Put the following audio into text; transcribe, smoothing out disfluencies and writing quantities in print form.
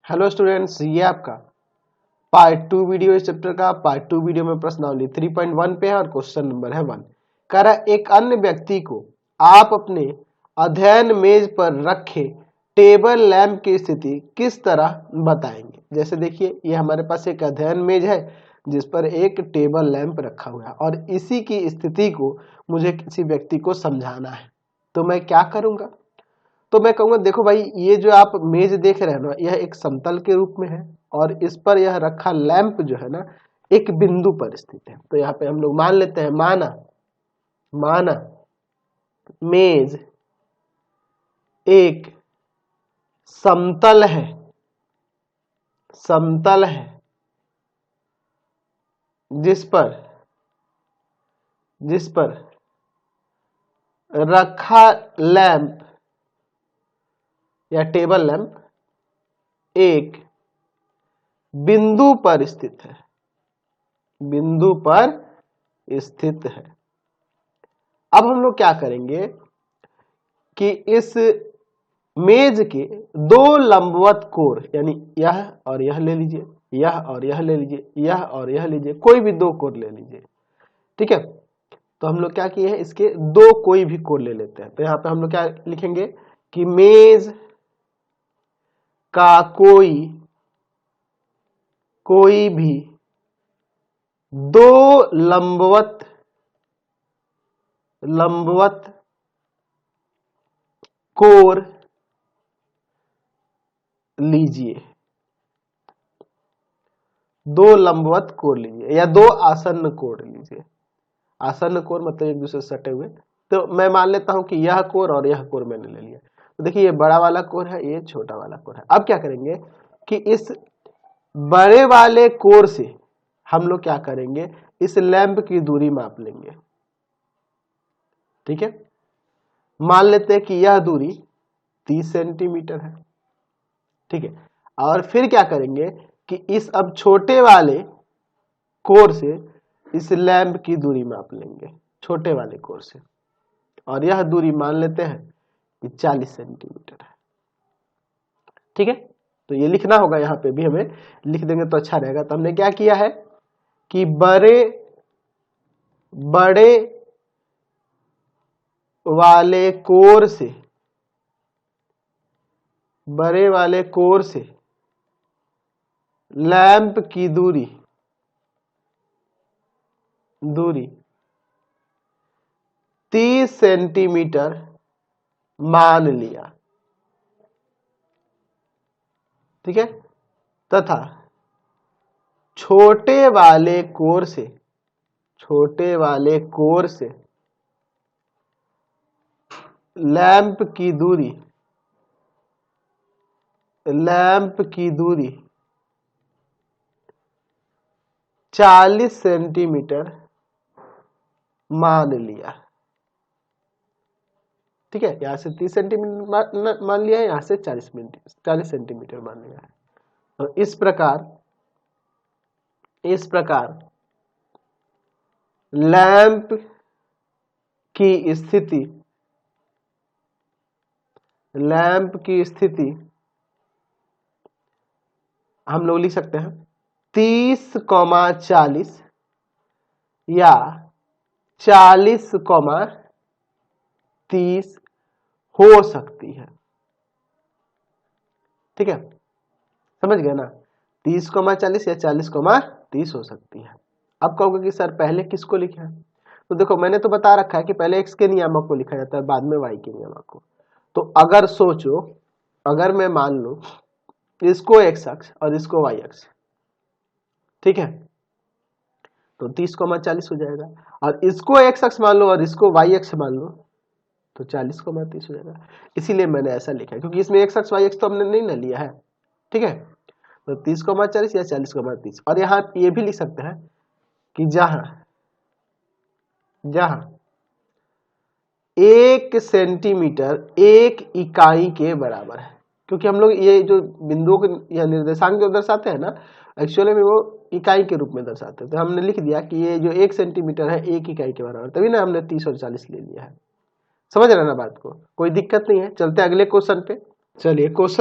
Hello students, ये आपका part 2 video इस चैप्टर का। पार्ट 2 वीडियो में प्रश्नावली 3.1 पे है और क्वेश्चन नंबर है 1। कह रहा है एक अन्य व्यक्ति को आप अपने अध्ययन मेज पर रखे टेबल लैंप की स्थिति किस तरह बताएंगे। जैसे देखिए, ये हमारे पास एक अध्ययन मेज है जिस पर एक टेबल लैंप रखा हुआ है और इसी की स्थिति को मुझे किसी व्यक्ति को समझाना है। तो मैं क्या करूंगा? तो मैं कहूंगा, देखो भाई, ये जो आप मेज देख रहे हैं ना, यह एक समतल के रूप में है और इस पर यह रखा लैंप जो है ना, एक बिंदु पर स्थित है। तो यहाँ पे हम लोग मान लेते हैं, माना मेज एक समतल है जिस पर रखा लैंप या टेबल लैंप एक बिंदु पर स्थित है, अब हम लोग क्या करेंगे कि इस मेज के दो लंबवत कोण, यानी यह और यह ले लीजिए, यह और यह ले लीजिए, यह और यह लीजिए, कोई भी दो कोण ले लीजिए। ठीक है, तो हम लोग क्या किए हैं, इसके दो कोई भी कोण ले लेते हैं। तो यहाँ पे हम लोग क्या लिखेंगे कि मेज का कोई भी दो लंबवत कोण लीजिए, दो लंबवत कोण लीजिए या दो आसन्न कोण लीजिए। आसन्न कोण मतलब एक दूसरे से सटे हुए। तो मैं मान लेता हूं कि यह कोण और यह कोण मैंने ले लिया। तो देखिए, ये बड़ा वाला कोण है, ये छोटा वाला कोण है। अब क्या करेंगे कि इस बड़े वाले कोण से हम लोग क्या करेंगे, इस लैंप की दूरी माप लेंगे। ठीक है, मान लेते हैं कि यह दूरी 30 सेंटीमीटर है। ठीक है, और फिर क्या करेंगे कि इस अब छोटे वाले कोण से इस लैंप की दूरी माप लेंगे, छोटे वाले कोण से, और यह दूरी मान लेते हैं कि 40 सेंटीमीटर है। ठीक है, तो ये लिखना होगा, यहाँ पे भी हमें लिख देंगे तो अच्छा रहेगा। तो हमने क्या किया है कि बड़े वाले कोण से लैंप की दूरी 30 सेंटीमीटर मान लिया। ठीक है, तथा छोटे वाले कोण से लैंप की दूरी 40 सेंटीमीटर मान लिया। ठीक है, यहां से 30 सेंटीमीटर मान लिया है, यहां से 40 सेंटीमीटर मान लिया है। तो इस प्रकार लैंप की स्थिति हम लोग लिख सकते हैं 30,40 या 40,30 हो सकती है। ठीक है, समझ गए ना, 30,40 या 40,30 हो सकती है। अब कहोगे कि सर पहले किसको लिखा है? तो देखो, मैंने तो बता रखा है कि पहले x के नियामक को लिखा जाता है, बाद में y के नियामक को। तो अगर सोचो, अगर मैं मान लूं इसको x अक्ष और इसको y अक्ष, ठीक है, तो 30,40 हो जाएगा, और इसको x अक्ष मान लो और इसको y अक्ष मान लो तो 40,30 हो जाएगा। इसीलिए मैंने ऐसा लिखा है, क्योंकि इसमें x अक्ष y अक्ष तो हमने नहीं ना लिया है। ठीक है, तो 30,40 या 40,30। और यहाँ ये भी लिख सकते हैं कि जहां 1 सेंटीमीटर 1 इकाई के बराबर है, क्योंकि हम लोग ये जो बिंदुओं के या निर्देशांक जो दर्शाते हैं ना, एक्चुअली में वो इकाई के रूप में दर्शाते हैं। तो हमने लिख दिया कि ये जो 1 सेंटीमीटर है 1 इकाई के बराबर, तभी ना हमने 30 और 40 ले लिया है। समझ रहे ना बात को? कोई दिक्कत नहीं है। चलते अगले क्वेश्चन पे। चलिए, क्वेश्चन